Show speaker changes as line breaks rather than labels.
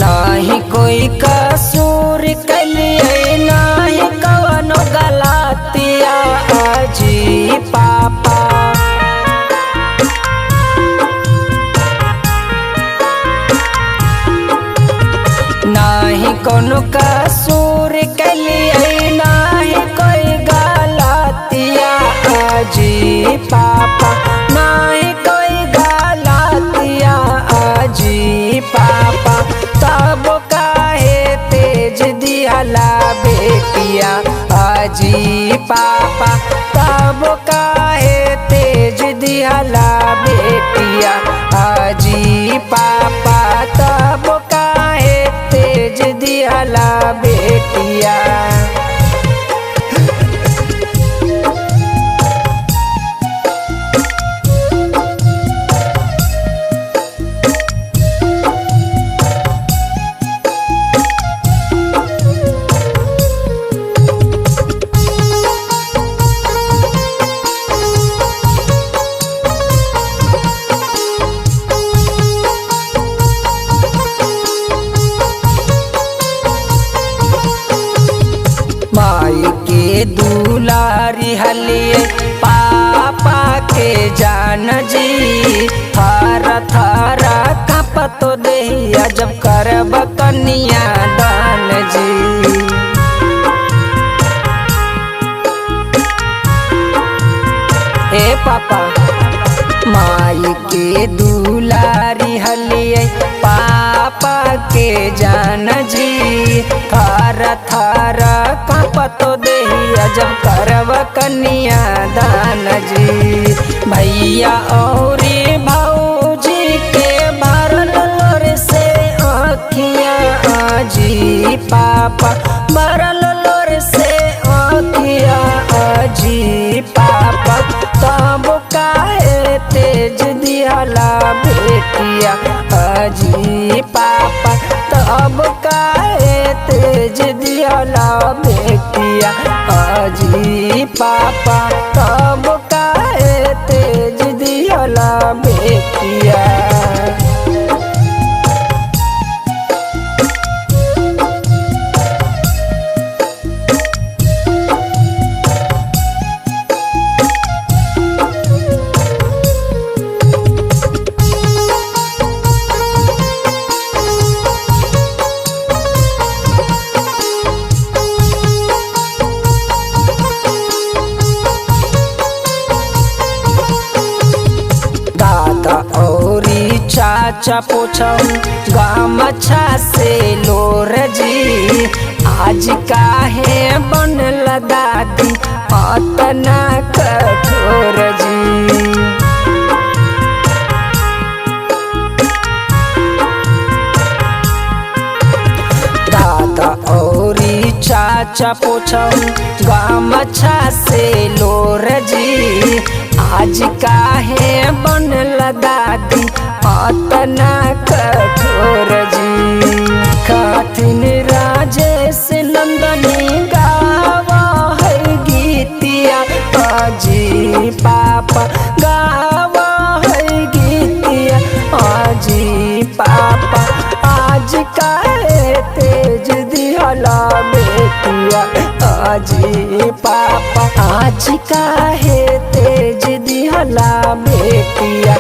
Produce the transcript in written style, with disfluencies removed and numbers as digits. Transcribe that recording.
नाही कोई कसूर कलिए नाही कवनो गलतिया अजी पापा। नाही कोनो कसूर कलिए नाही कोई गलतिया अजी पापा। नाही कोई गलतिया अजी पापा। तब काहे तेज दियाला बेटिया अजी पापा। तब काहे तेज दियाला बेटिया अजी पापा। तब काहे तेज दियाला बेटिया। माई के दुलारी हलिए पापा के जान जी। थर थर कपतो देहिया जब करब कन्या दान जी। ए पापा माई के दुलारी हलिए पापा के जान जी। थर थर कपतो देहिया जब करब कन्या दान जी। भैया और भौजी के भरल लोर से आँखियाँ अजी पापा। भरल लोर से आँखियाँ अजी पापा। तब काहे तेज दियाला बेटिया अजी पापा। तब काहे तेज दियाला बेटिया अजी पापा। तब काहे तेज दियाला बेटिया। दादा औरी चाचा पोछम गामछा से लोर जी। आज काहे बनल दादी अतना कठोर जी। दादा औरी चाचा पोछम गामछा से लोर जी। आज काहे बनल दादी अतना कठोर जी। खातिन राजेश नंदनी गावा है गीतिया अजी पापा। गावा है गीतिया अजी पापा। आज काहे तेज दियाला बेटिया अजी पापा। आज काहे तेज दियाला बेटिया